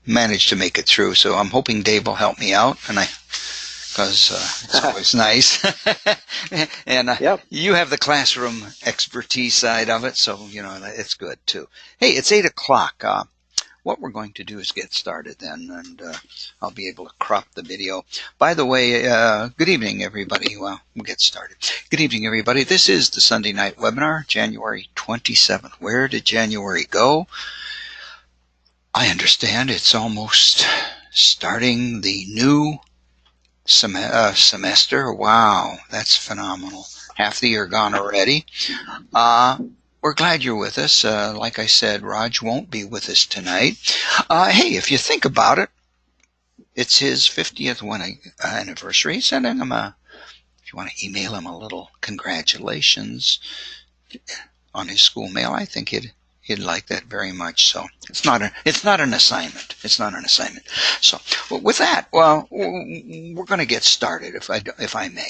managed to make it through, so I'm hoping Dave will help me out, and because it's always nice. And Yep. you have the classroom expertise side of it, so it's good too. Hey, it's 8 o'clock. What we're going to do is get started then, and I'll be able to crop the video. By the way, good evening, everybody. Well, we'll get started. Good evening, everybody. This is the Sunday night webinar, January 27th. Where did January go? I understand it's almost starting the new semester. Wow, that's phenomenal. Half the year gone already. We're glad you're with us. Like I said, Raj won't be with us tonight. Hey, if you think about it, it's his 50th anniversary. Sending him if you want to email him a little congratulations on his school mail, I think he'd like that very much. So it's not an assignment. It's not an assignment. So with that, well, we're going to get started if I may.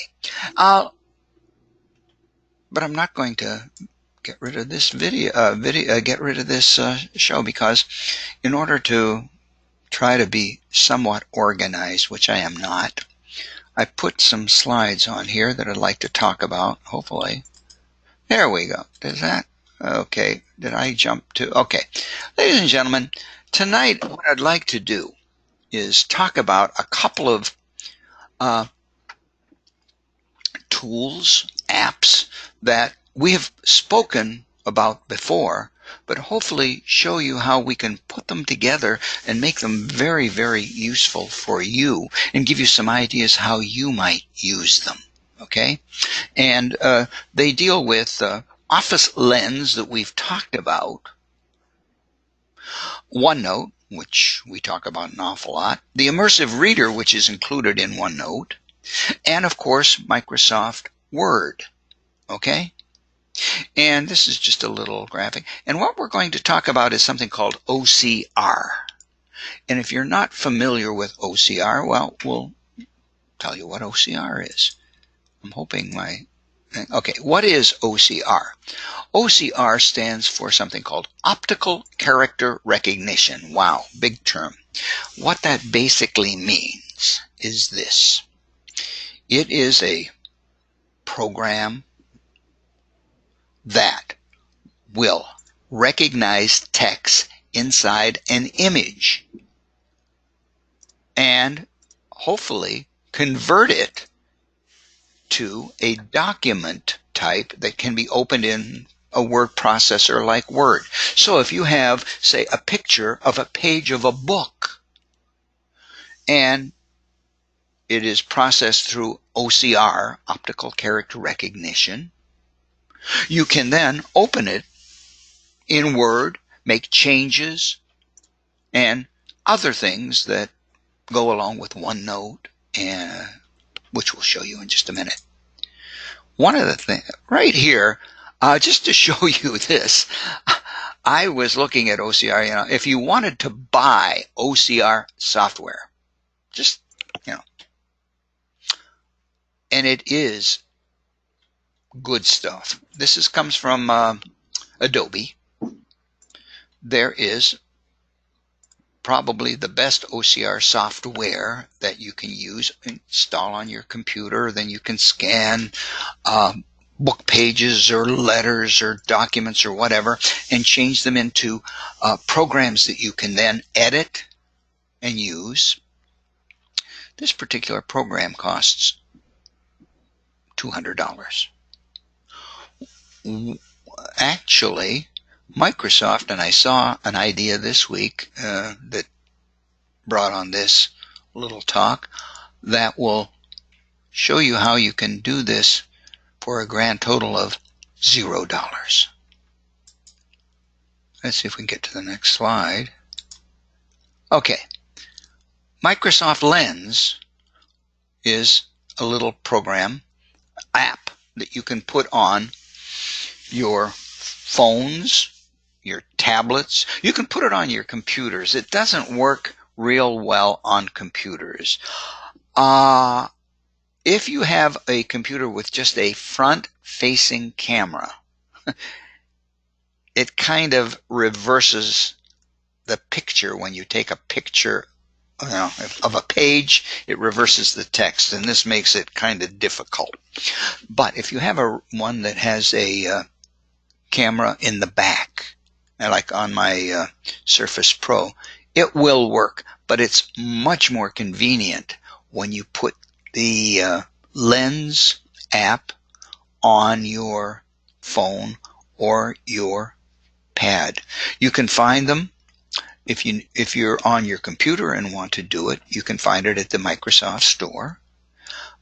But I'm not going to get rid of this get rid of this show, because in order to try to be somewhat organized, which I am not, I put some slides on here that I'd like to talk about. Hopefully, there we go. Does that? Okay. Did I jump to? Okay. Ladies and gentlemen, tonight what I'd like to do is talk about a couple of tools, apps that we have spoken about before, but hopefully show you how we can put them together and make them very, very useful for you, and give you some ideas how you might use them. Okay? And they deal with Office Lens that we've talked about, OneNote, which we talk about an awful lot, the Immersive Reader, which is included in OneNote, and of course Microsoft Word. Okay? And this is just a little graphic. And what we're going to talk about is something called OCR. And if you're not familiar with OCR, well, we'll tell you what OCR is. I'm hoping okay, what is OCR? OCR stands for something called Optical Character Recognition. Wow, big term. What that basically means is this. It is a program that will recognize text inside an image and hopefully convert it to a document type that can be opened in a word processor like Word. So if you have, say, a picture of a page of a book and it is processed through OCR, optical character recognition, you can then open it in Word, make changes, and other things that go along with OneNote, which we'll show you in just a minute. One of the things right here, just to show you this, I was looking at OCR. If you wanted to buy OCR software, just and it is good stuff. This comes from Adobe. There is probably the best OCR software that you can use, install on your computer. Then you can scan book pages or letters or documents or whatever and change them into programs that you can then edit and use. This particular program costs $200. Actually, Microsoft, and I saw an idea this week that brought on this little talk that will show you how you can do this for a grand total of $0. Let's see if we can get to the next slide. Okay. Microsoft Lens is a little program, app, that you can put on your phones, your tablets. You can put it on your computers. It doesn't work real well on computers. If you have a computer with just a front-facing camera, it kind of reverses the picture picture. When you take a picture of a page, it reverses the text, and this makes it kind of difficult. But if you have one that has a camera in the back, like on my Surface Pro, it will work, but it's much more convenient when you put the Lens app on your phone or your pad. You can find them if you're on your computer and want to do it. You can find it at the Microsoft Store.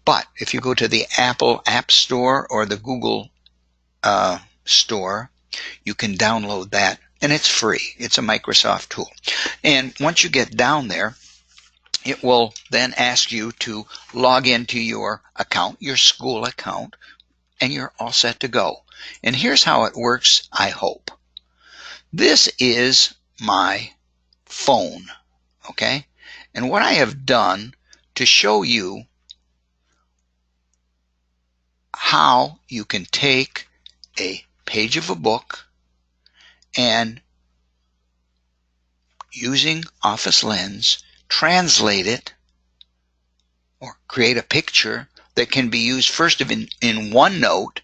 But if you go to the Apple App Store or the Google Store, you can download that, and it's free. It's a Microsoft tool. And once you get down there, it will then ask you to log into your account, your school account, and you're all set to go. And here's how it works, I hope. This is my phone, okay? And what I have done to show you how you can take a page of a book and, using Office Lens, translate it or create a picture that can be used first in OneNote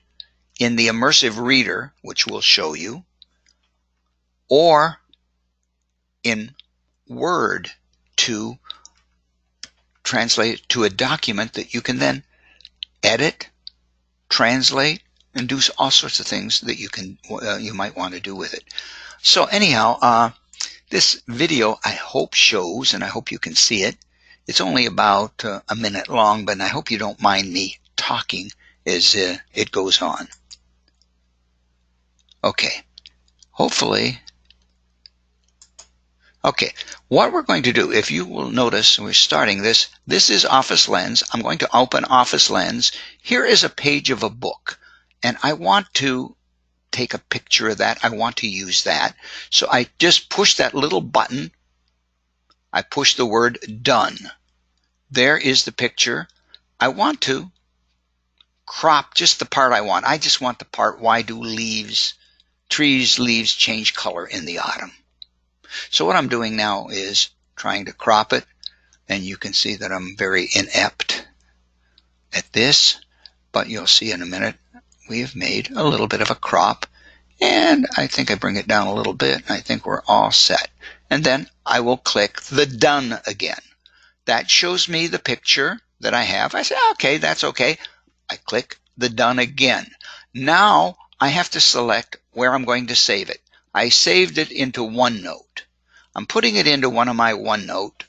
in the Immersive Reader, which we'll show you, or in Word to translate it to a document that you can then edit, translate, and do all sorts of things that you might want to do with it. So anyhow, this video I hope shows, and I hope you can see it. It's only about a minute long, but I hope you don't mind me talking as it goes on. Okay, hopefully. Okay, what we're going to do, if you will notice, we're starting this. This is Office Lens. I'm going to open Office Lens. Here is a page of a book, and I want to take a picture of that. I want to use that. So I just push that little button. I push the word done. There is the picture. I want to crop just the part I want. I just want the part, why do trees, leaves change color in the autumn? So what I'm doing now is trying to crop it, and you can see that I'm very inept at this, but you'll see in a minute we have made a little bit of a crop, and I think I bring it down a little bit. I think we're all set. And then I will click the done again. That shows me the picture that I have. I say, okay, that's okay. I click the done again. Now I have to select where I'm going to save it. I saved it into OneNote. I'm putting it into one of my OneNote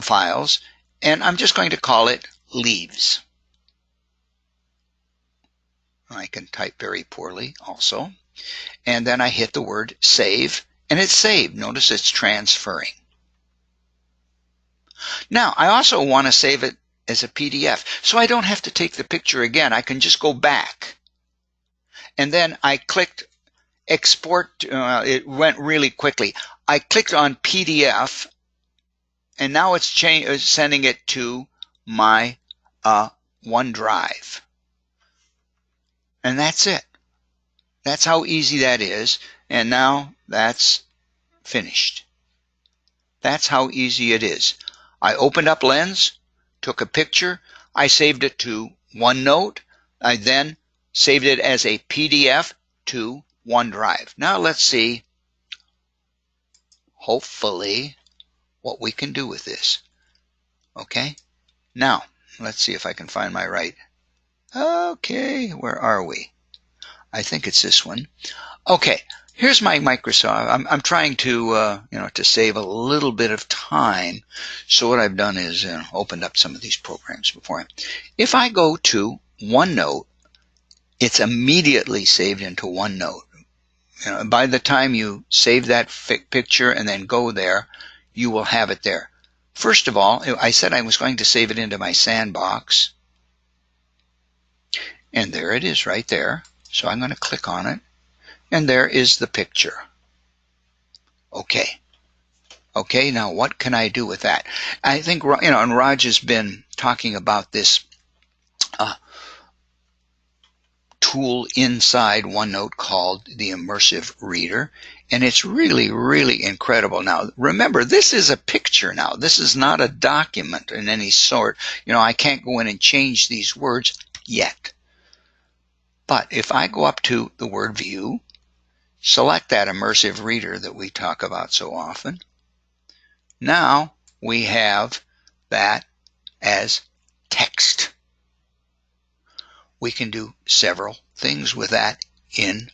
files, and I'm just going to call it Leaves. I can type very poorly also. And then I hit the word save, and it's saved. Notice it's transferring. Now, I also want to save it as a PDF, so I don't have to take the picture again. I can just go back. And then I clicked export. It went really quickly. I clicked on PDF, and now it's sending it to my OneDrive. And that's it. That's how easy that is. And now that's finished. That's how easy it is. I opened up Lens, took a picture, I saved it to OneNote, I then saved it as a PDF to OneDrive. Now let's see, hopefully, what we can do with this. Okay, now let's see if I can find my right. Okay, where are we? I think it's this one. Okay, here's my Microsoft. I'm trying to to save a little bit of time. So what I've done is opened up some of these programs beforehand. If I go to OneNote, it's immediately saved into OneNote. By the time you save that picture and then go there, you will have it there. First of all, I said I was going to save it into my sandbox. And there it is right there. So I'm going to click on it. And there is the picture. Okay. Okay, now what can I do with that? I think, and Raj has been talking about this tool inside OneNote called the Immersive Reader. And it's really, really incredible. Now, remember, this is a picture now. This is not a document in any sort. I can't go in and change these words yet. But if I go up to the word view, select that immersive reader that we talk about so often, now we have that as text. We can do several things with that in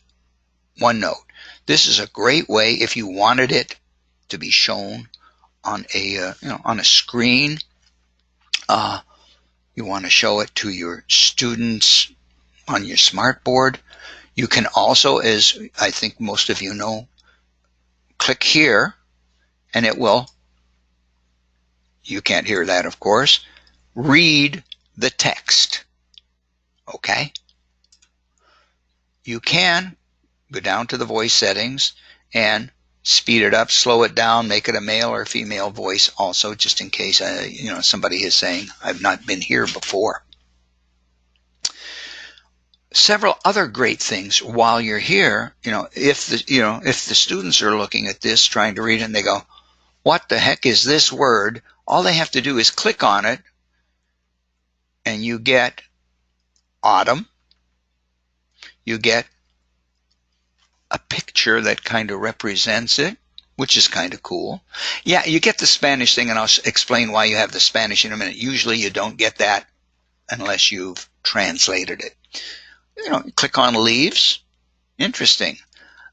OneNote. This is a great way if you wanted it to be shown on a on a screen. You want to show it to your students on your smartboard. You can also, as I think most of you know, click here and it will, you can't hear that of course, read the text. Okay? You can go down to the voice settings and speed it up, slow it down, make it a male or female voice also, just in case somebody is saying, I've not been here before. Several other great things while you're here, if the students are looking at this, trying to read it, and they go, what the heck is this word? All they have to do is click on it, and you get autumn. You get a picture that kind of represents it, which is kind of cool. Yeah, you get the Spanish thing, and I'll explain why you have the Spanish in a minute. Usually you don't get that unless you've translated it. Click on leaves. Interesting.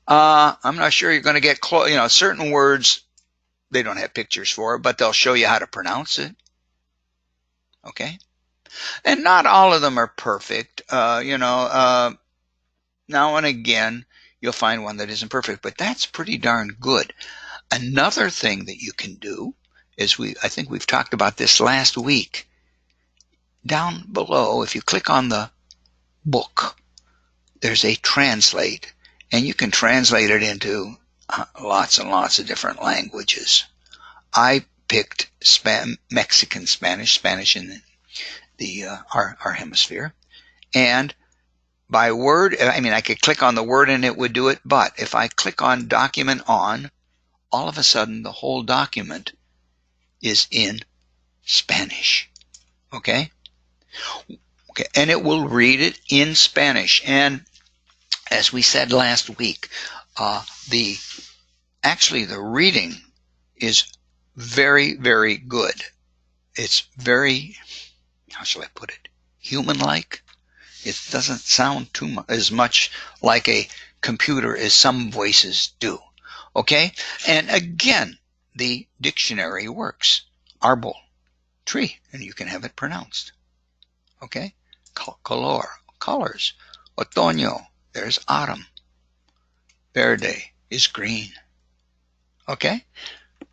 I'm not sure you're going to get certain words, they don't have pictures for it, but they'll show you how to pronounce it. Okay? And not all of them are perfect. Now and again, you'll find one that isn't perfect, but that's pretty darn good. Another thing that you can do is I think we've talked about this last week. Down below, if you click on the book, there's a translate, and you can translate it into lots and lots of different languages. I picked Mexican Spanish in our hemisphere, and by word, I could click on the word and it would do it, but if I click on document on, all of a sudden the whole document is in Spanish. Okay? Okay, and it will read it in Spanish. And as we said last week, the reading is very, very good. It's very, how shall I put it, human-like. It doesn't sound as much like a computer as some voices do. Okay? And again, the dictionary works. Árbol, tree, and you can have it pronounced. Okay? Color, colors. Otoño, there's autumn. Verde is green. Okay?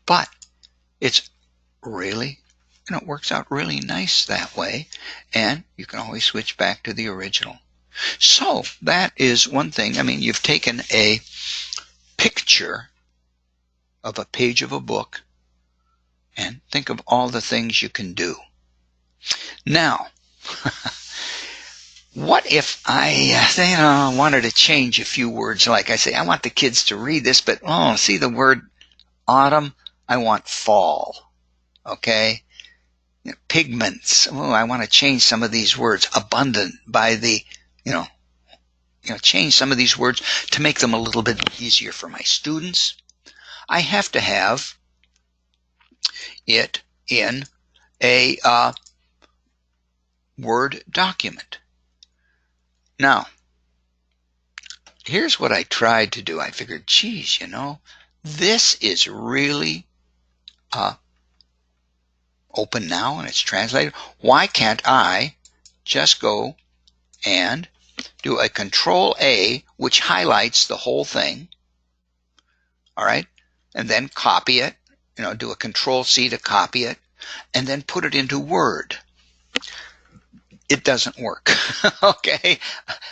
But it's really, it works out really nice that way, and you can always switch back to the original. So that is one thing. You've taken a picture of a page of a book, and think of all the things you can do. Now, what if I wanted to change a few words? Like I say, I want the kids to read this, but see the word autumn, I want fall. Okay? Pigments. I want to change some of these words. Abundant by the, change some of these words to make them a little bit easier for my students. I have to have it in a Word document. Now, here's what I tried to do. I figured, geez, this is really open now and it's translated. Why can't I just go and do a Control-A, which highlights the whole thing, all right, and then copy it, do a Control-C to copy it, and then put it into Word. It doesn't work. Okay?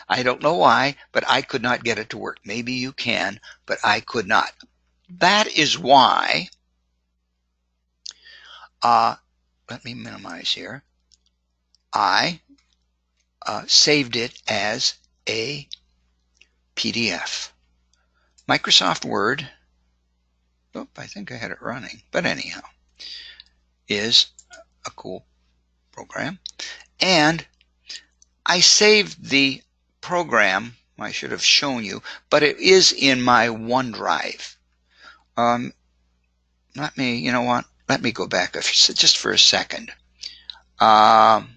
I don't know why, but I could not get it to work. Maybe you can, but I could not. That is why, let me minimize here. I saved it as a PDF. Microsoft Word, I think I had it running, but anyhow, is a cool program. And I saved the program, I should have shown you, but it is in my OneDrive. You know what? Let me go back just for a second. Let's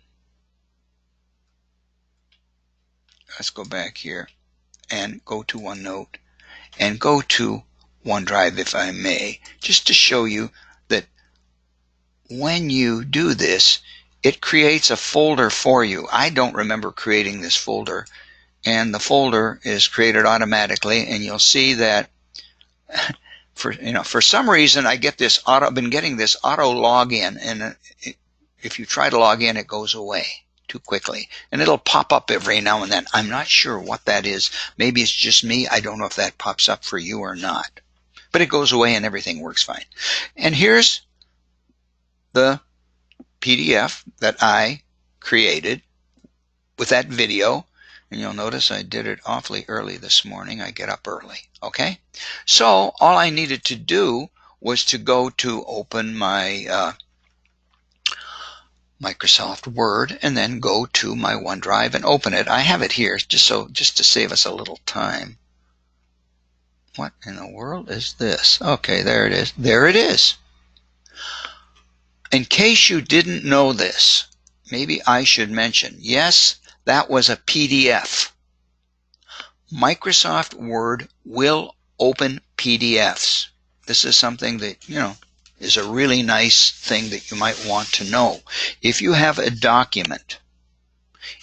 go back here and go to OneNote and go to OneDrive, if I may, just to show you that when you do this, it creates a folder for you. I don't remember creating this folder, and the folder is created automatically, and you'll see that for some reason I get this I've been getting this auto login, and if you try to log in, it goes away too quickly, and it'll pop up every now and then. I'm not sure what that is. Maybe it's just me. I don't know if that pops up for you or not, but it goes away and everything works fine. And here's the PDF that I created with that video, and you'll notice I did it awfully early this morning. I get up early. Okay, so all I needed to do was to go to open my Microsoft Word and then go to my OneDrive and open it. I have it here just to save us a little time. What in the world is this? Okay, there it is. There it is. In case you didn't know this, maybe I should mention, yes, that was a PDF. Microsoft Word will open PDFs. This is something that, is a really nice thing that you might want to know. If you have a document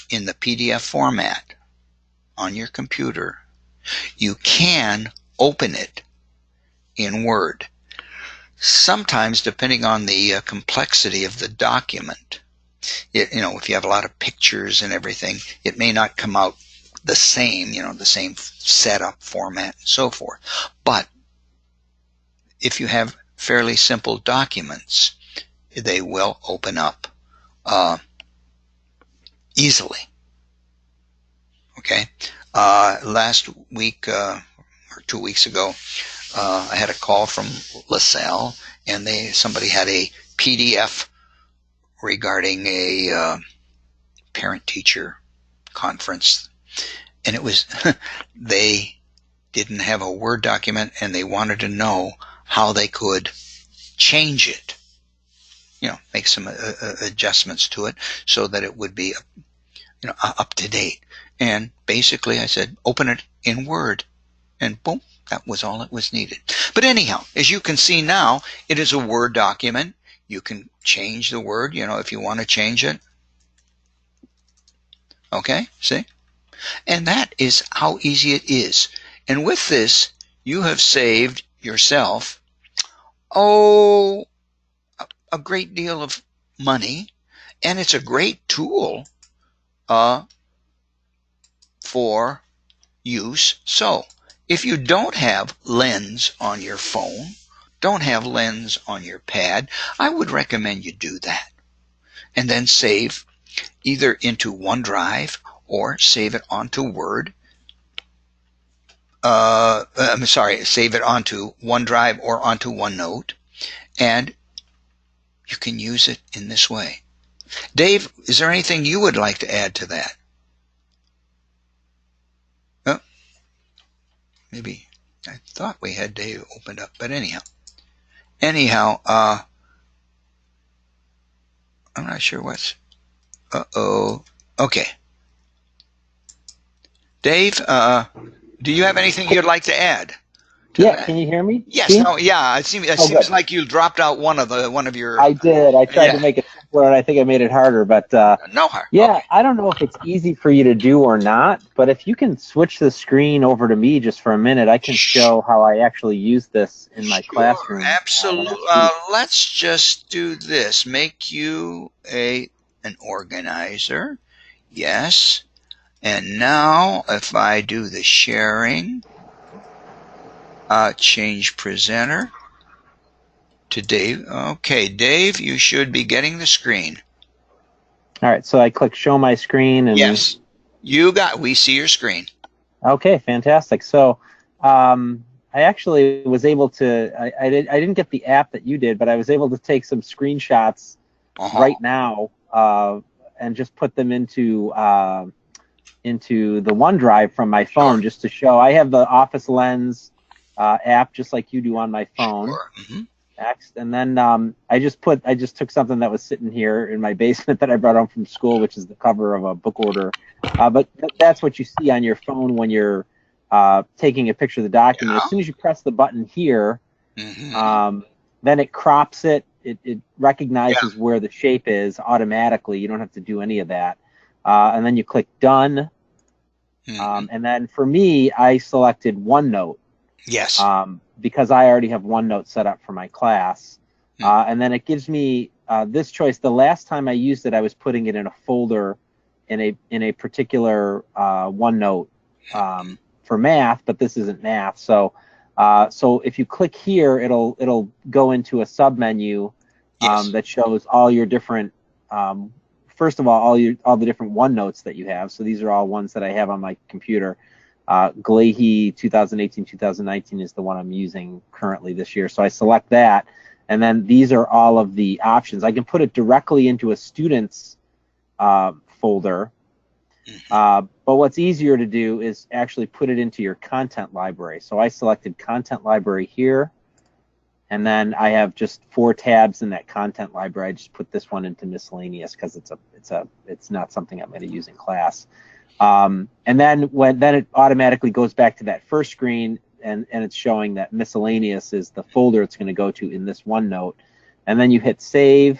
in the PDF format on your computer, you can open it in Word. Sometimes, depending on the complexity of the document, if you have a lot of pictures and everything, it may not come out the same, the same setup, format, and so forth. But if you have fairly simple documents, they will open up easily. Okay. Last week or 2 weeks ago, I had a call from LaSalle, and somebody had a PDF regarding a parent-teacher conference, and it was they didn't have a Word document, and they wanted to know how they could change it, make some adjustments to it so that it would be up to date. And basically I said, open it in Word, and boom, that was all it was needed. But anyhow, as you can see now, it is a Word document. You can change the word, if you want to change it. Okay, see? And that is how easy it is. And with this, you have saved yourself, a great deal of money, and it's a great tool for use. So, if you don't have Lens on your phone, don't have Lens on your pad, I would recommend you do that. And then save either into OneDrive or save it onto Word. Save it onto OneDrive or onto OneNote, and you can use it in this way. Dave, is there anything you would like to add to that? Oh, maybe I thought we had Dave opened up, but anyhow, I'm not sure what's. Okay. Dave, do you have anything you'd like to add? Yeah, can you hear me? Yes. No. Yeah. It seems like you dropped out one of your. I did. I tried to make it simpler, and I think I made it harder. But no harm. Yeah, okay. I don't know if it's easy for you to do or not. But if you can switch the screen over to me just for a minute, I can show how I actually use this in my classroom. Absolutely. Let's just do this. Make you an organizer. Yes. And now, if I do the sharing. Change presenter to Dave. Okay, Dave, you should be getting the screen. All right, so I click show my screen. And yes. We see your screen. Okay, fantastic. So I actually was able to, I didn't get the app that you did, but I was able to take some screenshots right now and just put them into the OneDrive from my phone, just to show. I have the Office Lens app just like you do on my phone. Sure. Mm-hmm. Next, and then I just took something that was sitting here in my basement that I brought home from school, which is the cover of a book order. But that's what you see on your phone when you're taking a picture of the document. As soon as you press the button here, then it crops it. It recognizes where the shape is automatically. You don't have to do any of that. And then you click done. And then for me, I selected OneNote. Yes. Because I already have OneNote set up for my class. And then it gives me this choice. The last time I used it, I was putting it in a folder in a particular OneNote for math, but this isn't math. So if you click here, it'll go into a submenu that shows all your different first of all the different OneNotes that you have. So these are all ones that I have on my computer. Glahey 2018-2019 is the one I'm using currently this year. So I select that, and then these are all of the options. I can put it directly into a student's folder, but what's easier to do is actually put it into your content library. So I selected content library here, and then I have just 4 tabs in that content library. I just put this one into miscellaneous because it's not something I'm going to use in class. And then it automatically goes back to that first screen, and it's showing that miscellaneous is the folder it's going to go to in this OneNote. And then you hit save,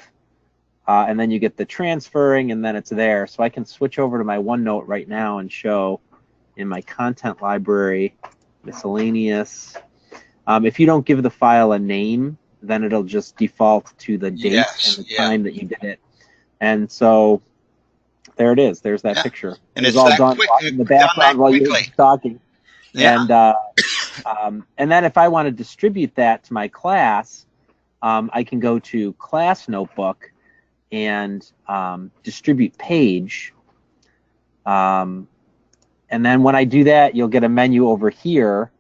and then you get the transferring, and then it's there. So I can switch over to my OneNote right now and show in my content library miscellaneous. If you don't give the file a name, then it'll just default to the date and the time that you did it. And so there it is. There's that picture. And it's all done in the background while you're talking. And then if I want to distribute that to my class, I can go to Class Notebook and distribute page. And then when I do that, you'll get a menu over here,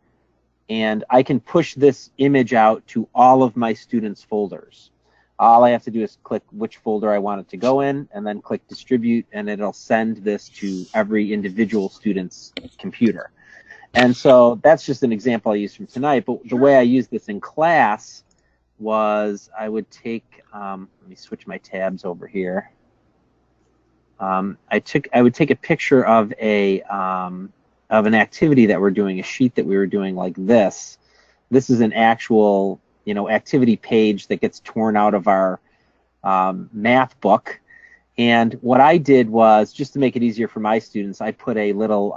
and I can push this image out to all of my students' folders. All I have to do is click which folder I want it to go in, and then click distribute, and it'll send this to every individual student's computer. And so that's just an example I used from tonight, but the way I used this in class was I would take, let me switch my tabs over here. I would take a picture of an activity that we're doing, a sheet that we were doing like this. This is an actual activity page that gets torn out of our math book. And what I did was, just to make it easier for my students, I put a little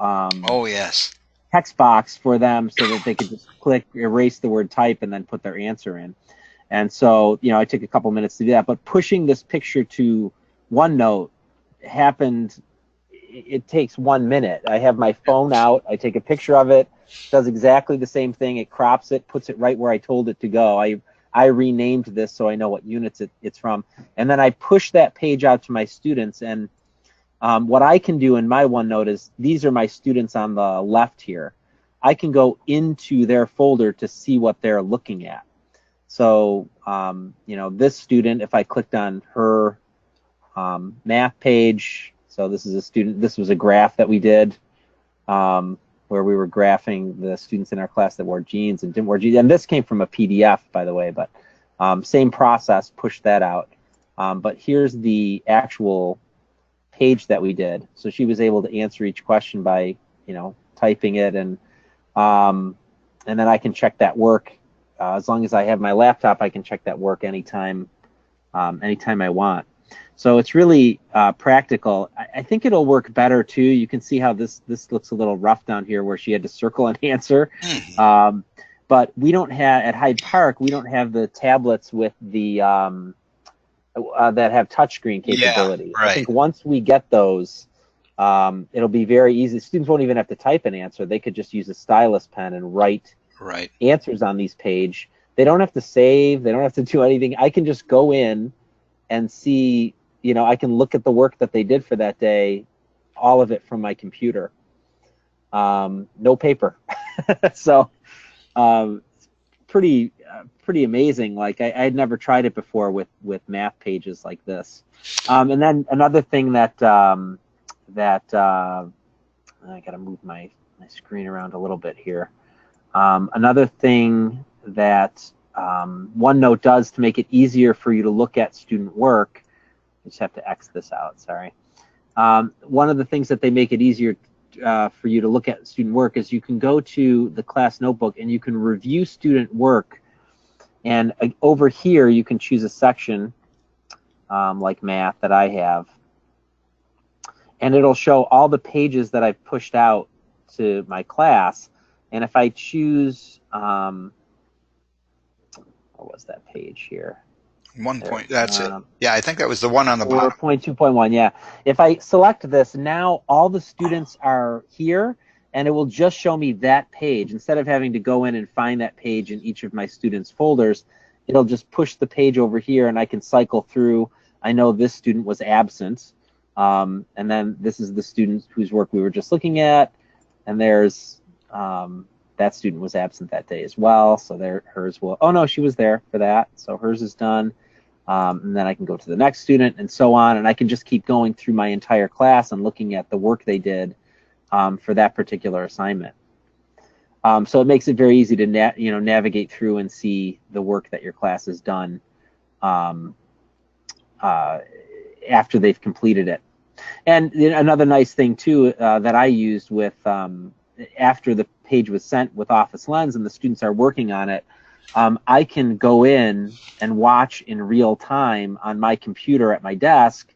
text box for them so that they could just click, erase the word type, and then put their answer in. And so, I took a couple minutes to do that. But pushing this picture to OneNote happened, it takes 1 minute. I have my phone out, I take a picture of it, does exactly the same thing. It crops it, puts it right where I told it to go. I renamed this so I know what units it's from. And then I push that page out to my students. And what I can do in my OneNote is, these are my students on the left here. I can go into their folder to see what they're looking at. So, this student, if I clicked on her math page, so this is a student, this was a graph that we did where we were graphing the students in our class that wore jeans and didn't wear jeans. And this came from a PDF, by the way, but same process, push that out. But here's the actual page that we did. So she was able to answer each question by, typing it, and then I can check that work. As long as I have my laptop, I can check that work anytime I want. So it's really practical. I think it'll work better too. You can see how this looks a little rough down here where she had to circle an answer. But we don't have, at Hyde Park, we don't have the tablets with the that have touchscreen capability. Yeah, right. I think once we get those, it'll be very easy. Students won't even have to type an answer. They could just use a stylus pen and write answers on these page. They don't have to save. They don't have to do anything. I can just go in and see, I can look at the work that they did for that day all of it from my computer. No paper. So pretty amazing. Like I had never tried it before with math pages like this. And then another thing that I got to move my screen around a little bit here. Another thing that OneNote does to make it easier for you to look at student work, I just have to X this out, sorry. One of the things that they make it easier for you to look at student work is you can go to the class notebook and you can review student work. And over here, you can choose a section like math that I have. And it'll show all the pages that I've pushed out to my class. And if I choose, what was that page here? 1 point, that's it. Yeah, I think that was the one on the bottom. 4.2.1, yeah. If I select this, now all the students are here, and it will just show me that page. Instead of having to go in and find that page in each of my students' folders, it'll just push the page over here, and I can cycle through. I know this student was absent, and then this is the student whose work we were just looking at, and there's that student was absent that day as well, so there hers will, oh no, she was there for that, so hers is done. And then I can go to the next student and so on, and I can just keep going through my entire class and looking at the work they did for that particular assignment. So it makes it very easy to navigate through and see the work that your class has done after they've completed it. And another nice thing too that I used with after the page was sent with Office Lens and the students are working on it, I can go in and watch in real time on my computer at my desk,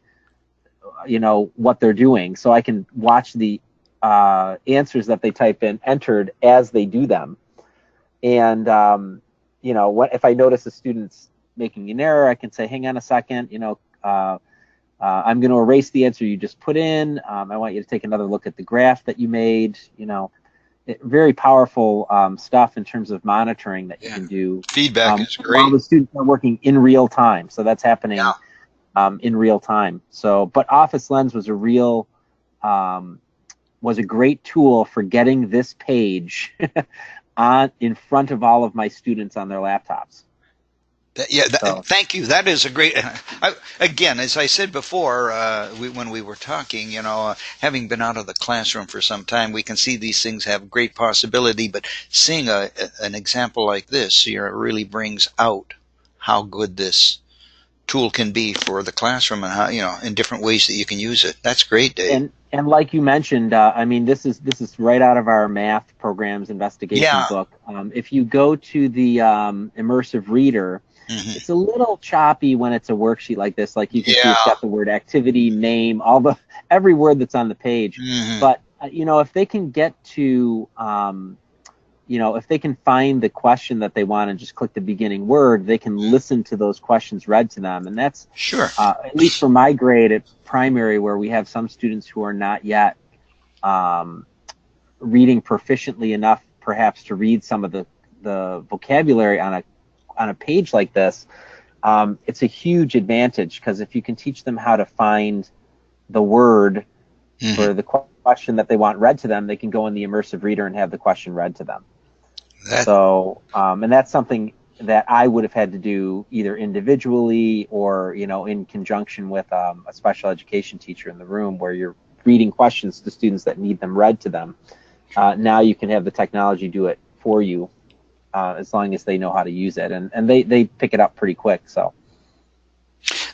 what they're doing. So I can watch the answers that they type in entered as they do them. And, if I notice a student's making an error, I can say, hang on a second, I'm going to erase the answer you just put in. I want you to take another look at the graph that you made, very powerful stuff in terms of monitoring that you can do. Feedback is great. While the students are working in real time, so that's happening in real time. So, but Office Lens was a great tool for getting this page in front of all of my students on their laptops. Thank you. That is a great. Again, as I said before, when we were talking, having been out of the classroom for some time, we can see these things have great possibility. But seeing an example like this, really brings out how good this tool can be for the classroom and how in different ways that you can use it. That's great, Dave. And like you mentioned, this is right out of our math programs investigation book. If you go to the immersive reader. Mm-hmm. It's a little choppy when it's a worksheet like this. Like you can see it's got the word activity, name, every word that's on the page. Mm-hmm. But, if they can get to, if they can find the question that they want and just click the beginning word, they can listen to those questions read to them. And that's, at least for my grade at primary, where we have some students who are not yet reading proficiently enough, perhaps, to read some of the vocabulary on a page like this, it's a huge advantage, because if you can teach them how to find the word for the question that they want read to them, they can go in the immersive reader and have the question read to them. And that's something that I would have had to do either individually or, in conjunction with a special education teacher in the room, where you're reading questions to students that need them read to them. Now you can have the technology do it for you. As long as they know how to use it, and they pick it up pretty quick. So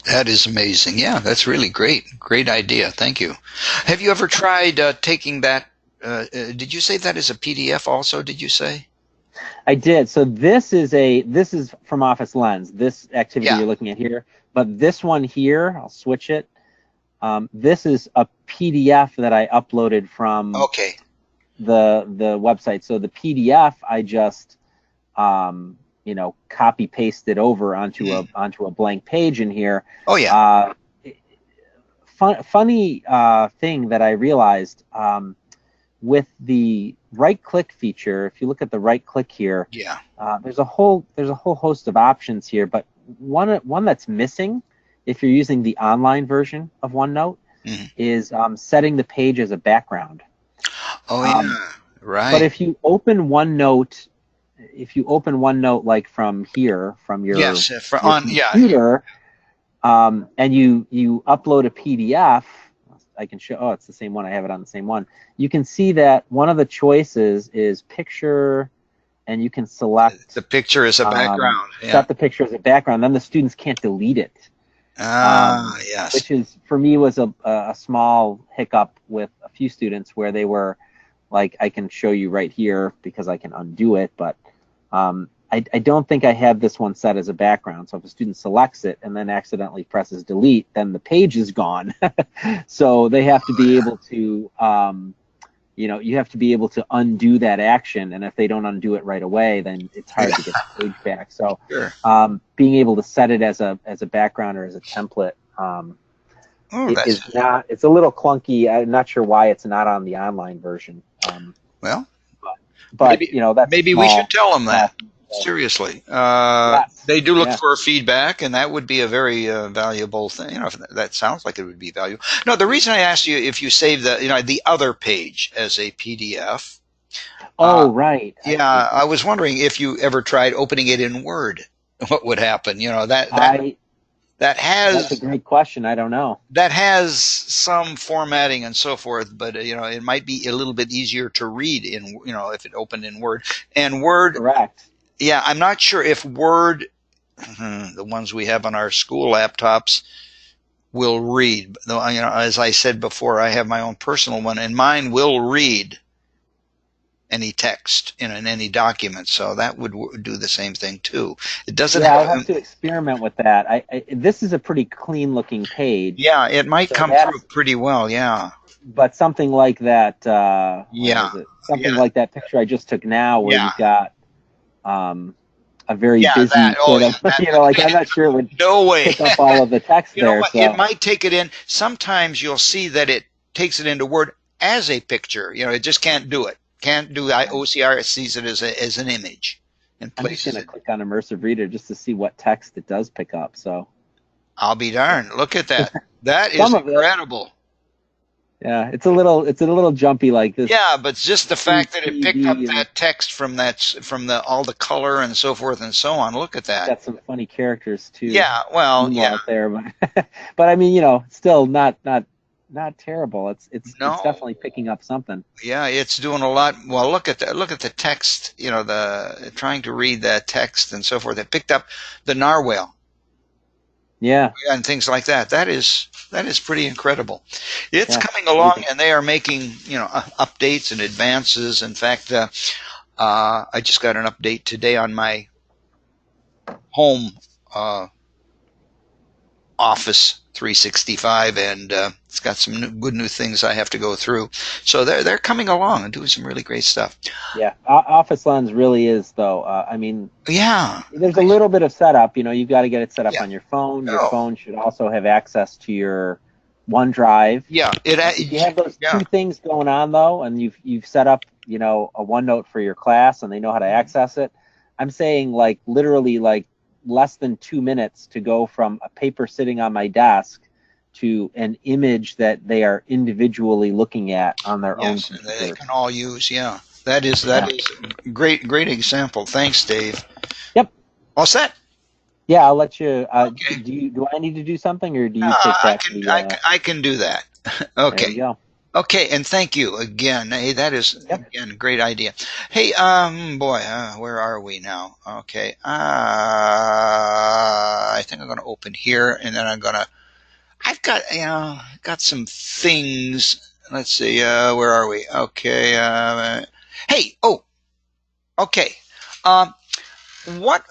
that is amazing. Yeah, that's really great idea. Thank you. Have you ever tried taking that? Did you say that is a PDF also? Did you say? I did. So this is from Office Lens. This activity you're looking at here, but this one here, I'll switch it. This is a PDF that I uploaded from the website. So the PDF I just copy pasted over onto a blank page in here. Oh yeah. Funny thing that I realized with the right click feature. If you look at the right click here, there's a whole host of options here, but one that's missing if you're using the online version of OneNote is setting the page as a background. Oh, yeah, right. But if you open OneNote, like from here, from your, computer, and you upload a PDF, I can show. Oh, it's the same one. I have it on the same one. You can see that one of the choices is picture, and you can select the picture as a background. Set the picture as a background. Then the students can't delete it. Yes. Which is, for me, was a small hiccup with a few students where they were like, I can show you right here because I can undo it, but I don't think I had this one set as a background. So if a student selects it and then accidentally presses delete, then the page is gone. So they have to be able to, you have to be able to undo that action. And if they don't undo it right away, then it's hard to get the page back. So being able to set it as a background or as a template it's a little clunky. I'm not sure why it's not on the online version. Well, but maybe, that's maybe small, we should tell them that. Seriously, they do look for feedback, and that would be a very valuable thing. That sounds like it would be valuable. No, the reason I asked you if you save the other page as a PDF. Oh, right. Yeah, I was wondering if you ever tried opening it in Word. What would happen? That has. That's a great question. I don't know. That has some formatting and so forth, but it might be a little bit easier to read if it opened in Word. And Word. Correct. Yeah, I'm not sure if Word, the ones we have on our school laptops, will read. Though, as I said before, I have my own personal one, and mine will read any text in any document. So that would do the same thing too. It doesn't. Yeah, I'll have to experiment with that. This is a pretty clean-looking page. Yeah, it might come through pretty well. Yeah. But something like that. Something like that picture I just took now, where you've got. A very busy sort of, I'm not sure it would pick up all of the text there. So. It might take it in. Sometimes you'll see that it takes it into Word as a picture. It just can't do it. Can't do OCR. It sees it as an image. And I'm just going to click on Immersive Reader just to see what text it does pick up. So I'll be darned. Look at that. That is incredible. Yeah, it's a little jumpy like this. Yeah, but just the fact that it picked up that text from all the color and so forth and so on. Look at that. Got some funny characters too. Yeah, well, out there, but I mean, still not terrible. It's definitely picking up something. Yeah, it's doing a lot. Well, look at the text. The trying to read that text and so forth. It picked up the narwhal. Yeah, and things like that. That is pretty incredible. It's coming along, and they are making updates and advances. In fact, I just got an update today on my home Office 365, and it's got some good new things I have to go through. So they're coming along and doing some really great stuff. Yeah, Office Lens really is, though. I mean, there's a little bit of setup. You've got to get it set up on your phone. Your phone should also have access to your OneDrive. Yeah, if you have those two things going on, though, and you've set up a OneNote for your class, and they know how to access it. I'm saying literally less than 2 minutes to go from a paper sitting on my desk to an image that they are individually looking at on their own computer. They can all use. Yeah, that is a great example. Thanks, Dave. Yep. All set. Yeah, I'll let you. Do I need to do something, or do you take that? I can do that. Okay. There you go. Okay, and thank you again. Hey, that is again a great idea. Hey, where are we now? Okay, I think I'm going to open here, and then I've got some things. Let's see, where are we? Okay, okay. What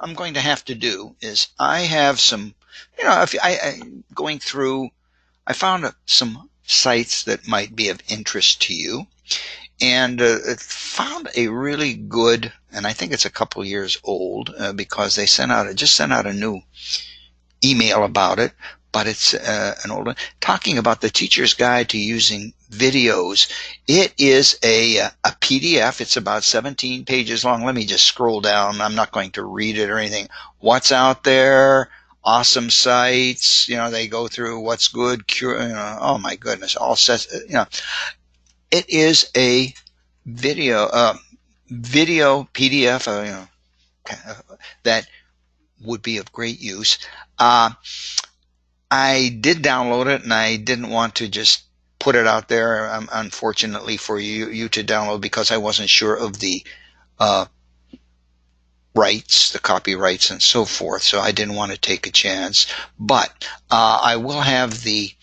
I'm going to have to do is I have some, if going through, I found some sites that might be of interest to you, and found a really good, and I think it's a couple years old because they just sent out a new email about it, but it's an old one, talking about the teacher's guide to using videos. It is a PDF. It's about 17 pages long. Let me just scroll down. I'm not going to read it or anything. What's out there? awesome sites. They go through what's good, oh my goodness, all sets. It is a video PDF, that would be of great use. I did download it, and I didn't want to just put it out there, unfortunately for you to download, because I wasn't sure of the rights, the copyrights, and so forth. So I didn't want to take a chance. But I will have the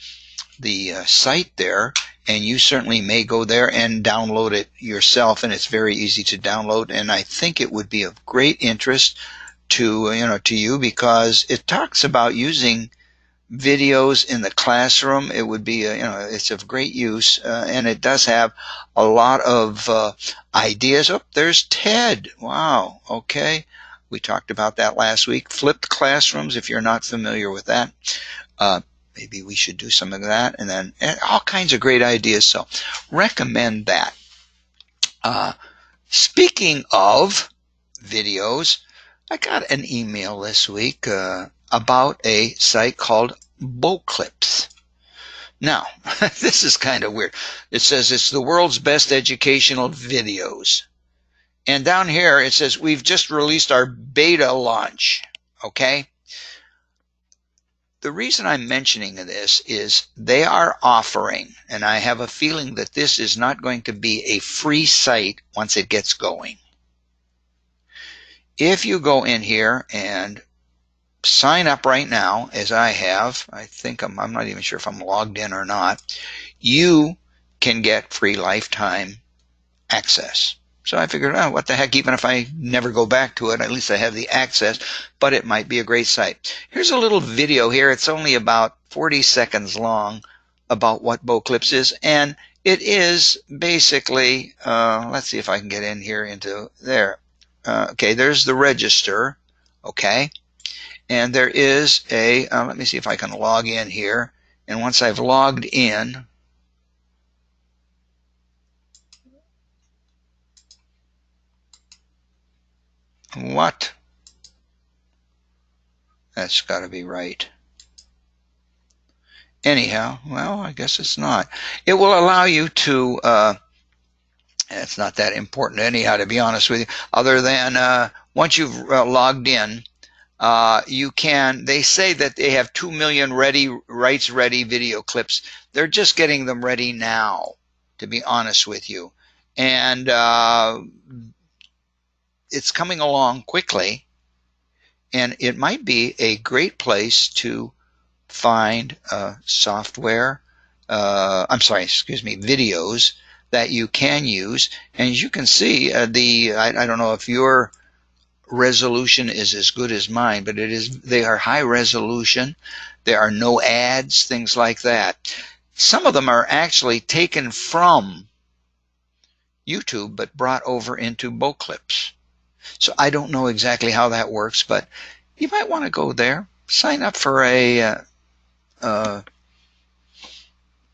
site there, and you certainly may go there and download it yourself. And it's very easy to download. And I think it would be of great interest to you, because it talks about using videos in the classroom. It would be it's of great use, and it does have a lot of ideas. Oh, there's TED. Wow. Okay, we talked about that last week. Flipped classrooms, if you're not familiar with that, maybe we should do some of that. And then all kinds of great ideas, so recommend that. Speaking of videos, I got an email this week about a site called Boclips. Now, this is kind of weird. It says it's the world's best educational videos. And down here it says we've just released our beta launch. Okay? The reason I'm mentioning this is they are offering, and I have a feeling that this is not going to be a free site once it gets going. If you go in here and sign up right now, as I have, I think I'm not even sure if I'm logged in or not, you can get free lifetime access. So I figured, oh, what the heck, even if I never go back to it, at least I have the access, but it might be a great site. Here's a little video here. It's only about 40 seconds long about what Boclips is, and it is basically, let's see if I can get in here into there. Okay, there's the register, okay, and there is a, let me see if I can log in here, and once I've logged in, what? That's got to be right. Anyhow, well, I guess it's not. It will allow you to, it's not that important anyhow, to be honest with you, other than once you've logged in, you can, they say that they have 2 million rights ready video clips. They're just getting them ready now, to be honest with you. And it's coming along quickly, and it might be a great place to find software, videos that you can use. And as you can see, I don't know if your resolution is as good as mine, but they are high resolution. There are no ads, things like that. Some of them are actually taken from YouTube but brought over into Boclips. So I don't know exactly how that works, but you might want to go there, sign up for an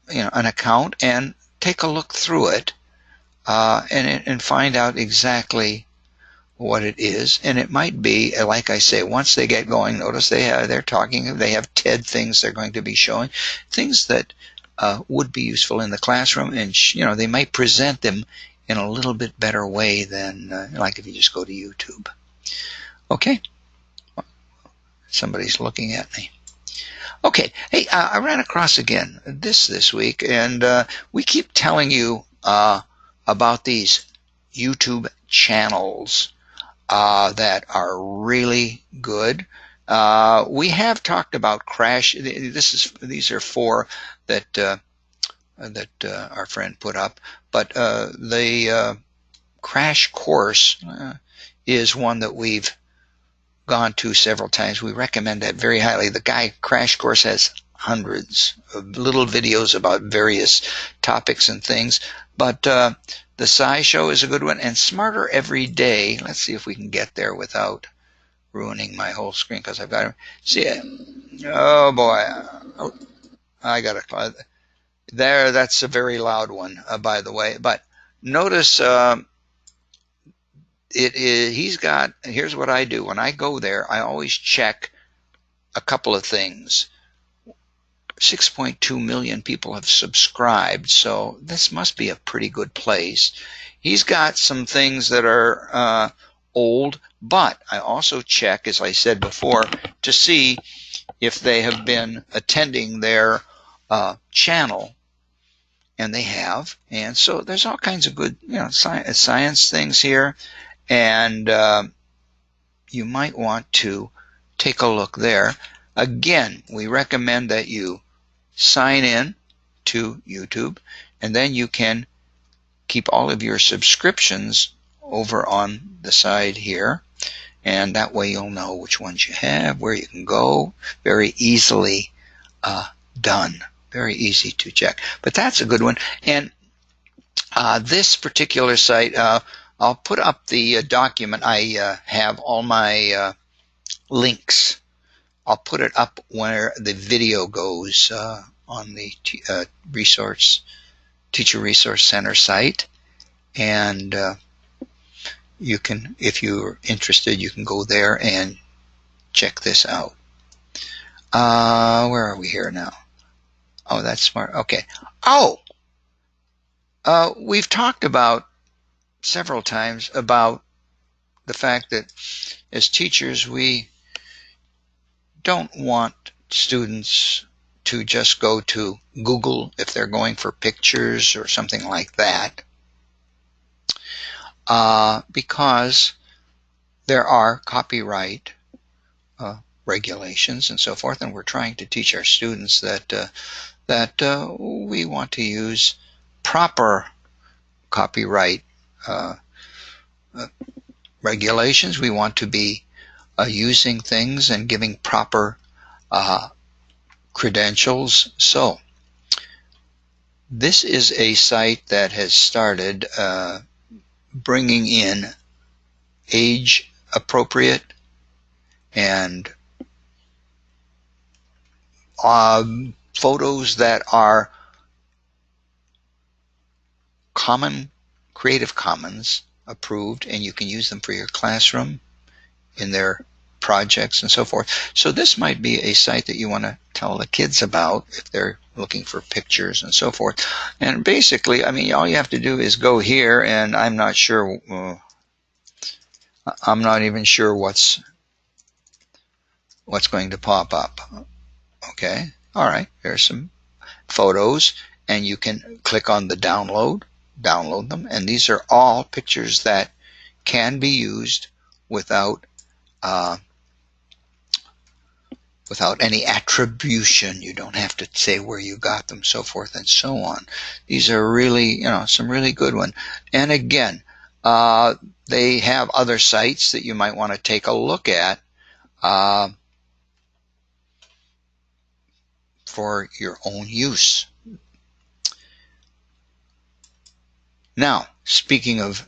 account, and take a look through it, and find out exactly what it is. And it might be, like I say, once they get going, notice they have TED things they're going to be showing, things that would be useful in the classroom, and they might present them in a little bit better way than like if you just go to YouTube. Okay, somebody's looking at me. Okay, hey, I ran across again this week, and we keep telling you about these YouTube channels that are really good. We have talked about Crash. These are four that our friend put up, but the Crash Course is one that we've gone to several times. We recommend that very highly. The guy Crash Course has hundreds of little videos about various topics and things, but the SciShow is a good one, and Smarter Every Day. Let's see if we can get there without ruining my whole screen, because I've got to see it. Oh boy, I got to there. That's a very loud one, by the way. But notice he's got. Here's what I do when I go there. I always check a couple of things. 6.2 million people have subscribed, so this must be a pretty good place. He's got some things that are old, but I also check, as I said before, to see if they have been attending their channel, and they have. And so there's all kinds of good, science things here, and you might want to take a look there. Again, we recommend that you sign in to YouTube, and then you can keep all of your subscriptions over on the side here, and that way you'll know which ones you have, where you can go. Very easily done, very easy to check. But that's a good one. And this particular site, I'll put up the document. I have all my links. I'll put it up where the video goes on the Teacher Resource Center site, and you can, if you're interested, you can go there and check this out. Where are we here now? Oh, that's smart. Okay. Oh, we've talked about several times about the fact that as teachers, we don't want students to just go to Google if they're going for pictures or something like that, because there are copyright regulations and so forth, and we're trying to teach our students that we want to use proper copyright regulations. We want to be using things and giving proper credentials. So this is a site that has started bringing in age appropriate and photos that are Creative Commons approved, and you can use them for your classroom in their projects and so forth. So this might be a site that you want to tell the kids about if they're looking for pictures and so forth. And basically, I mean, all you have to do is go here, and I'm not sure, I'm not even sure what's going to pop up. Okay, all right, there's some photos, and you can click on the download them, and these are all pictures that can be used without any attribution. You don't have to say where you got them, so forth and so on. These are really, some really good ones. And again, they have other sites that you might want to take a look at for your own use. Now, speaking of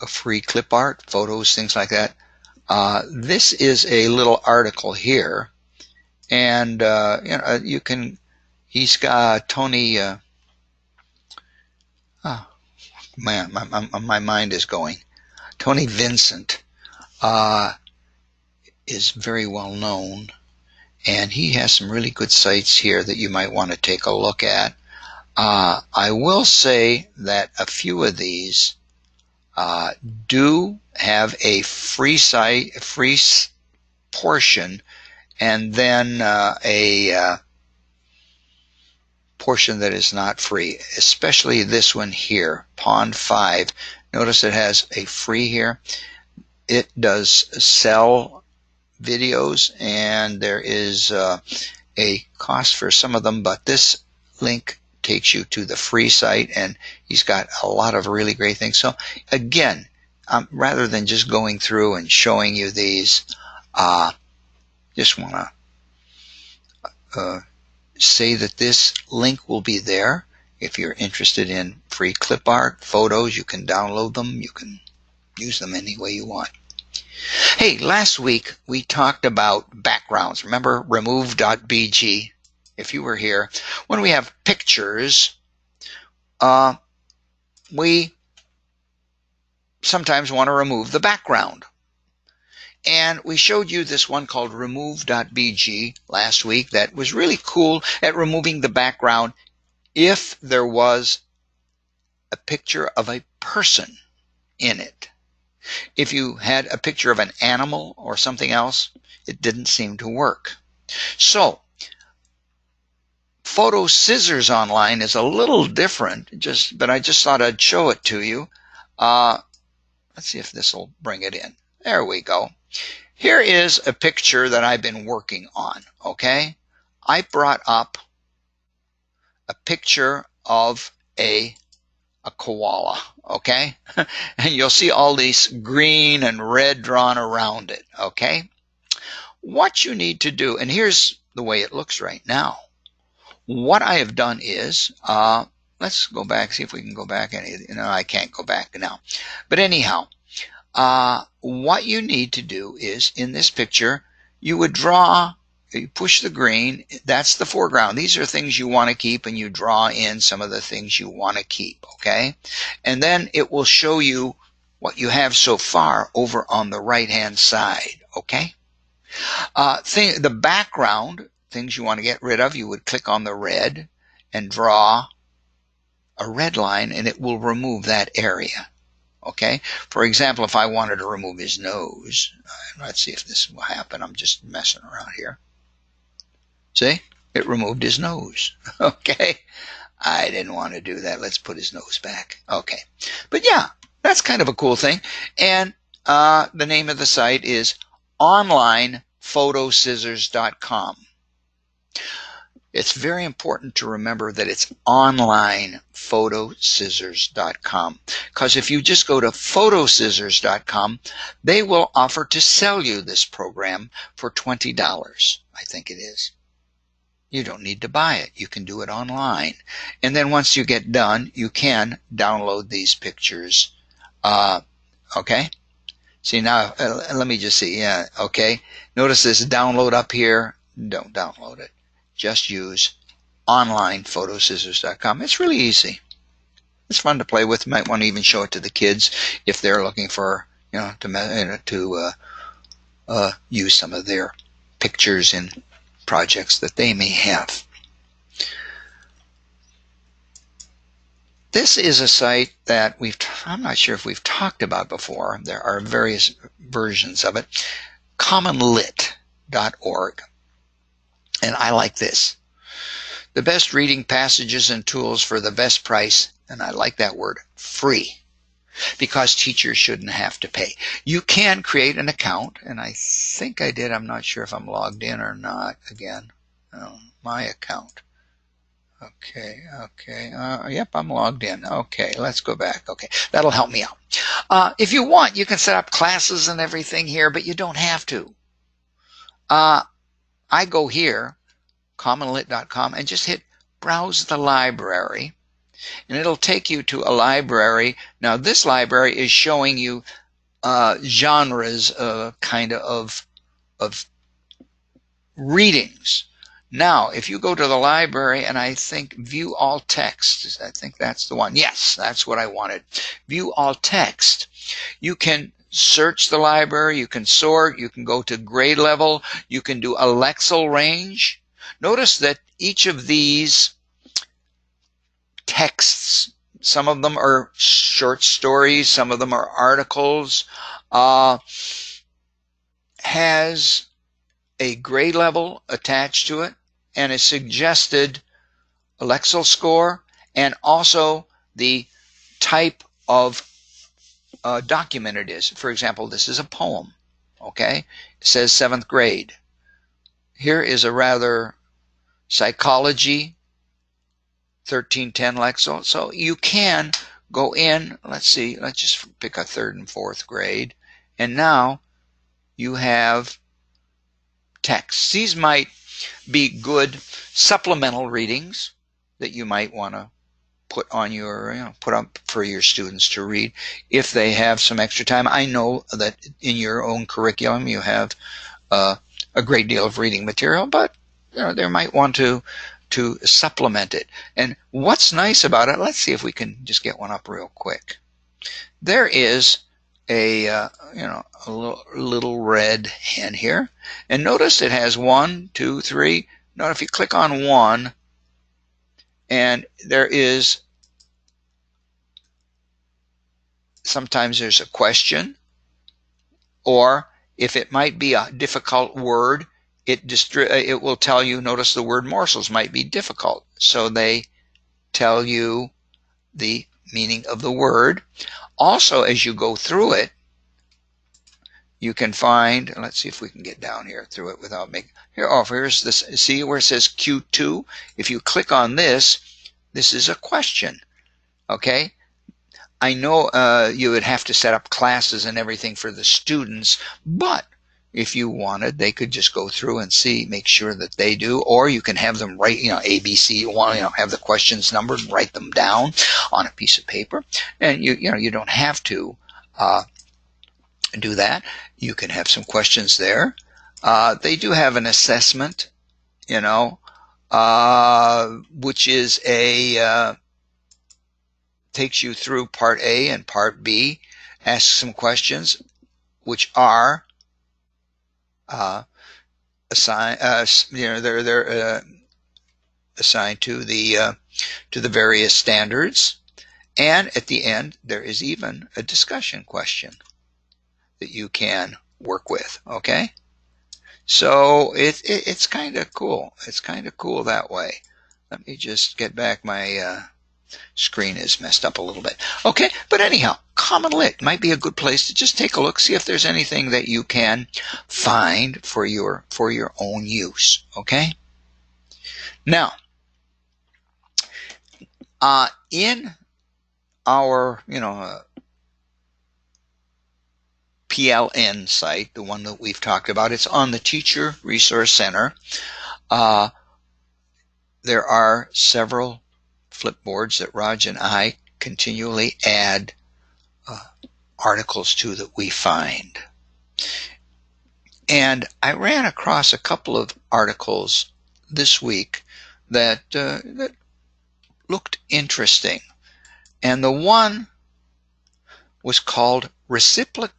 free clip art, photos, things like that, this is a little article here, and you can. He's got Tony. Oh man, my mind is going. Tony Vincent is very well known, and he has some really good sites here that you might want to take a look at. I will say that a few of these do have a free site, a free portion, and then a portion that is not free, especially this one here, Pond 5. Notice it has a free here. It does sell videos, and there is a cost for some of them, but this link takes you to the free site, and he's got a lot of really great things. So again, rather than just going through and showing you these, just want to say that this link will be there. If you're interested in free clip art, photos, you can download them. You can use them any way you want. Hey, last week we talked about backgrounds. Remember remove.bg? If you were here, when we have pictures, we sometimes want to remove the background. And we showed you this one called remove.bg last week that was really cool at removing the background if there was a picture of a person in it. If you had a picture of an animal or something else, it didn't seem to work. So Photo Scissors Online is a little different, but I just thought I'd show it to you. Let's see if this will bring it in. There we go. Here is a picture that I've been working on, okay? I brought up a picture of a koala, okay? And you'll see all these green and red drawn around it, okay? What you need to do, and here's the way it looks right now. What I have done is, let's go back, see if we can go back. No, I can't go back now. But anyhow, what you need to do is, in this picture, you would draw, you push the green, that's the foreground. These are things you want to keep, and you draw in some of the things you want to keep, okay? And then it will show you what you have so far over on the right-hand side, okay? The background, things you want to get rid of, you would click on the red and draw a red line, and it will remove that area. Okay, for example, if I wanted to remove his nose, let's see if this will happen. I'm just messing around here. See, it removed his nose. Okay, I didn't want to do that. Let's put his nose back. Okay, but yeah, that's kind of a cool thing. And the name of the site is onlinephotoscissors.com. It's very important to remember that it's onlinephotoscissors.com, because if you just go to photoscissors.com, they will offer to sell you this program for $20, I think it is. You don't need to buy it. You can do it online. And then once you get done, you can download these pictures. Okay? See now, let me just see. Yeah, okay. Notice this download up here. Don't download it. Just use onlinephotoscissors.com. It's really easy. It's fun to play with. You might want to even show it to the kids if they're looking for, to use some of their pictures in projects that they may have. This is a site that I'm not sure if we've talked about before. There are various versions of it. commonlit.org. And I like this. The best reading passages and tools for the best price, and I like that word, free, because teachers shouldn't have to pay. You can create an account, and I think I did. I'm not sure if I'm logged in or not again. My account. Okay. Yep, I'm logged in. Okay, let's go back. Okay, that'll help me out. If you want, you can set up classes and everything here, but you don't have to. I go here, commonlit.com, and just hit Browse the Library, and it'll take you to a library. Now, this library is showing you genres kind of readings. Now, if you go to the library and I think View All Text, I think that's the one. Yes, that's what I wanted. View All Text. You can search the library, you can sort, you can go to grade level, you can do a Lexile range. Notice that each of these texts, some of them are short stories, some of them are articles, has a grade level attached to it and a suggested Lexile score, and also the type of document it is. For example, this is a poem, okay? It says 7th grade. Here is a rather psychology 1310 Lexile. So you can go in, let's see, let's just pick a 3rd and 4th grade, and now you have text. These might be good supplemental readings that you might want to put on your, put up for your students to read if they have some extra time. I know that in your own curriculum you have a great deal of reading material, but they might want to supplement it. And what's nice about it, let's see if we can just get one up real quick. There is a a little red hand here, and notice it has 1, 2, 3. Now if you click on 1, and there is sometimes there's a question, or if it might be a difficult word, it will tell you. Notice the word morsels might be difficult, so they tell you the meaning of the word. Also, as you go through it, you can find, let's see if we can get down here through it without making, here's this, see where it says Q2? If you click on this, this is a question, okay? I know you would have to set up classes and everything for the students, but if you wanted, they could just go through and see, make sure that they do, or you can have them write, ABC, have the questions numbered, write them down on a piece of paper, and you don't have to do that. You can have some questions there. They do have an assessment, which is takes you through part A and part B, asks some questions, which are assigned. They're assigned to the various standards, and at the end there is even a discussion question that you can work with. Okay, so it's kind of cool. It's kind of cool that way. Let me just get back. My screen is messed up a little bit. Okay, but anyhow, Common Lit might be a good place to just take a look, see if there's anything that you can find for your own use. Okay. Now, in our PLN site, the one that we've talked about, it's on the Teacher Resource Center. There are several flipboards that Raj and I continually add articles to that we find. And I ran across a couple of articles this week that looked interesting. And the one was called Reciprocal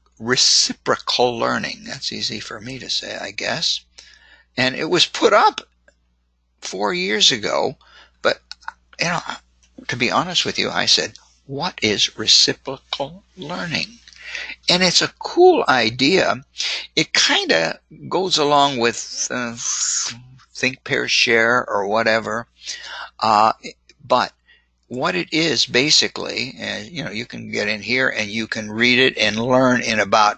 Learning. That's easy for me to say, I guess. And it was put up 4 years ago, but to be honest with you, I said, what is reciprocal learning? And it's a cool idea. It kind of goes along with Think, Pair, Share or whatever. But what it is basically, you can get in here and you can read it and learn in about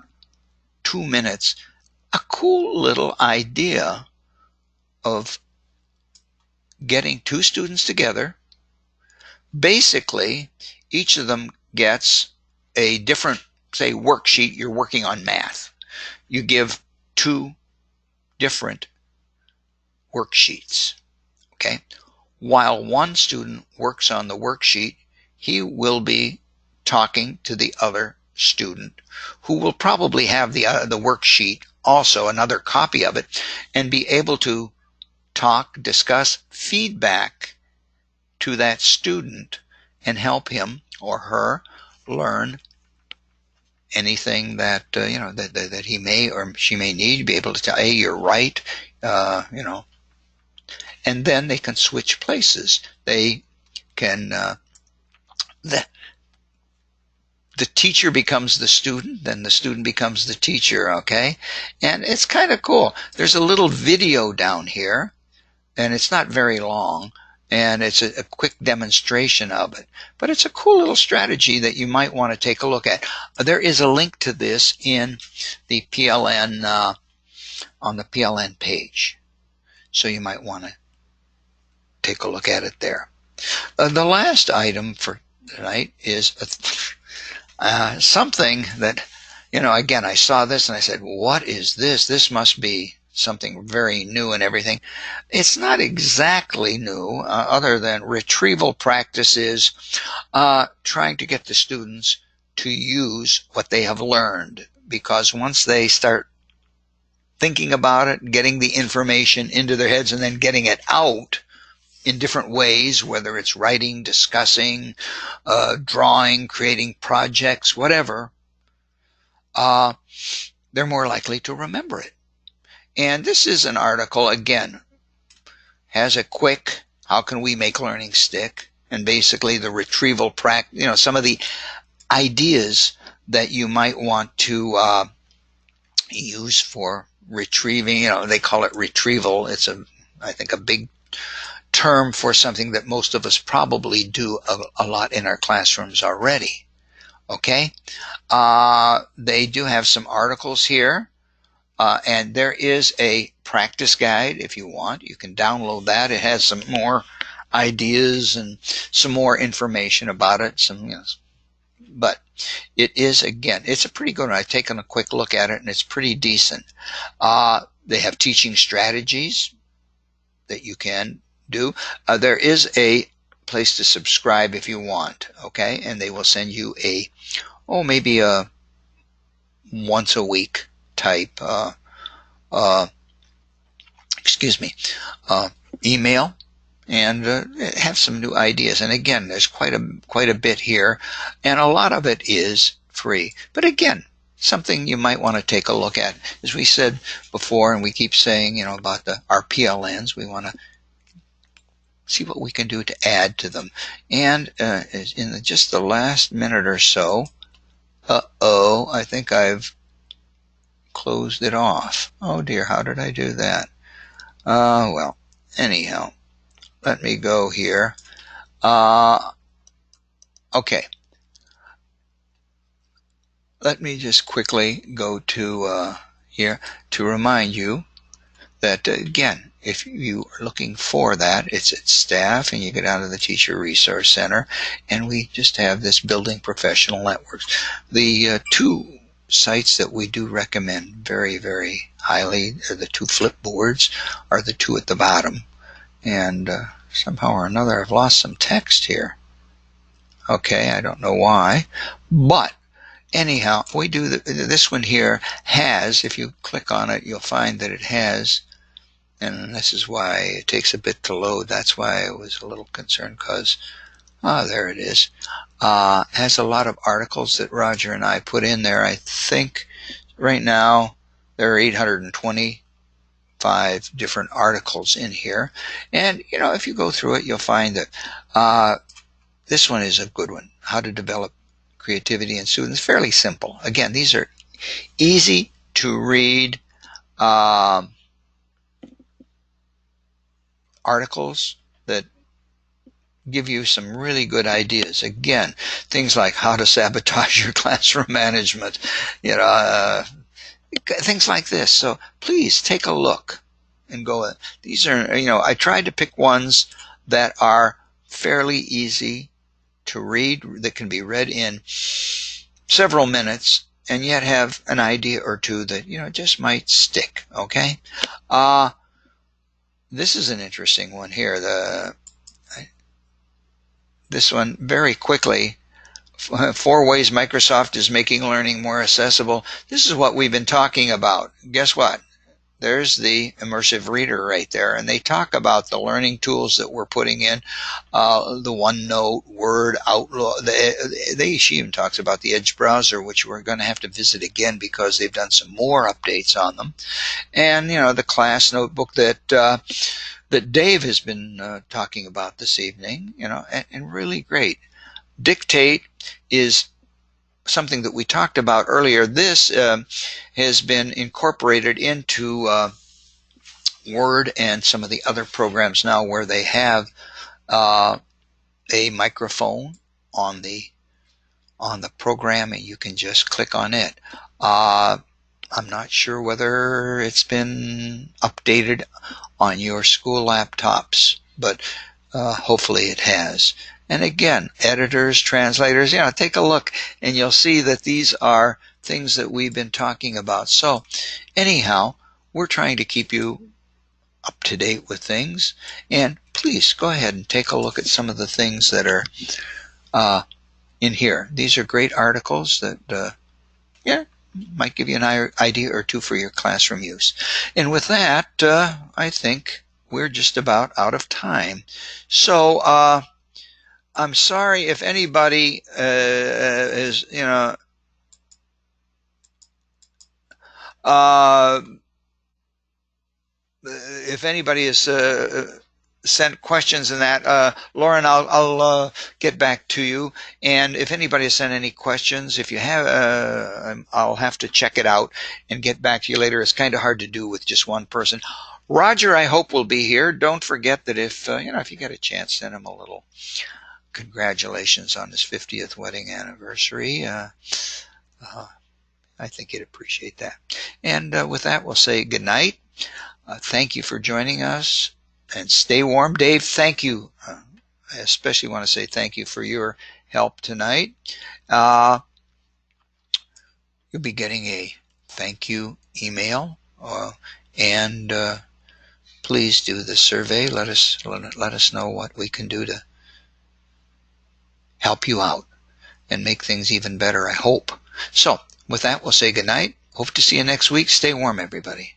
2 minutes a cool little idea of getting 2 students together. Basically, each of them gets a different, say, worksheet. You're working on math. You give 2 different worksheets, okay? While one student works on the worksheet, he will be talking to the other student, who will probably have the worksheet also, another copy of it, and be able to talk, discuss, feedback to that student and help him or her learn anything that that he may or she may need to be able to tell, hey, you're right, and then they can switch places. They can the teacher becomes the student, then the student becomes the teacher. Okay, and it's kind of cool. There's a little video down here, and it's not very long, and it's a quick demonstration of it. But it's a cool little strategy that you might want to take a look at. There is a link to this in the PLN, on the PLN page. So you might want to take a look at it there. The last item for tonight is something that, again, I saw this and I said, what is this? This must be something very new and everything. It's not exactly new, other than retrieval practices, trying to get the students to use what they have learned, because once they start thinking about it, getting the information into their heads and then getting it out in different ways, whether it's writing, discussing, drawing, creating projects, whatever, they're more likely to remember it. And this is an article, again, has a quick, how can we make learning stick? And basically the retrieval practice, some of the ideas that you might want to use for retrieving, they call it retrieval. It's I think a big term for something that most of us probably do a lot in our classrooms already. Okay? They do have some articles here, and there is a practice guide if you want. You can download that. It has some more ideas and some more information about it. But it is, again, it's a pretty good one. I've taken a quick look at it, and it's pretty decent. They have teaching strategies that you can do. There is a place to subscribe if you want, okay? And they will send you maybe a once a week type email, and have some new ideas. And again, there's quite a bit here, and a lot of it is free. But again, something you might want to take a look at. As we said before, and we keep saying, about our PLNs, we want to see what we can do to add to them. And in just the last minute or so, I think I've closed it off. Oh dear, how did I do that? Well, anyhow, let me go here. Okay. Let me just quickly go to here to remind you that, again, if you are looking for that, it's at staff, and you get out of the Teacher Resource Center, and we just have this Building Professional Networks. The two sites that we do recommend very, very highly are the two Flipboards, are the two at the bottom. And somehow or another I've lost some text here. Okay, I don't know why. But anyhow, we do this one here has, if you click on it, you'll find that it has, and this is why it takes a bit to load. That's why I was a little concerned, because, there it is. Has a lot of articles that Roger and I put in there. I think right now there are 825 different articles in here. And, if you go through it, you'll find that this one is a good one. How to develop creativity in students. Fairly simple. Again, these are easy to read articles that give you some really good ideas. Again, things like how to sabotage your classroom management, things like this. So please take a look and go. These are, I tried to pick ones that are fairly easy to read, that can be read in several minutes, and yet have an idea or two that, just might stick, okay? This is an interesting one here. This one, very quickly, 4 ways Microsoft is making learning more accessible. This is what we've been talking about. Guess what? There's the immersive reader right there, and they talk about the learning tools that we're putting in, the OneNote, Word, Outlook. She even talks about the Edge browser, which we're going to have to visit again because they've done some more updates on them. And the class notebook that Dave has been talking about this evening, and really great. Dictate is something that we talked about earlier. This has been incorporated into Word and some of the other programs now, where they have a microphone on the program, and you can just click on it. I'm not sure whether it's been updated on your school laptops, but hopefully it has. And again, editors, translators, take a look, and you'll see that these are things that we've been talking about. So anyhow, we're trying to keep you up to date with things, and please go ahead and take a look at some of the things that are in here. These are great articles that might give you an idea or two for your classroom use. And with that, I think we're just about out of time. So I'm sorry if anybody is, If anybody has sent questions in that, Lauren, I'll get back to you. And if anybody has sent any questions, if you have, I'll have to check it out and get back to you later. It's kind of hard to do with just one person. Roger, I hope will be here. Don't forget that if if you get a chance, send him a little congratulations on his 50th wedding anniversary. I think he'd appreciate that. And with that, we'll say good night. Thank you for joining us, and stay warm. Dave, thank you. I especially want to say thank you for your help tonight. You'll be getting a thank you email, and please do the survey. Let us know what we can do to help you out and make things even better, I hope. So with that, we'll say good night. Hope to see you next week. Stay warm, everybody.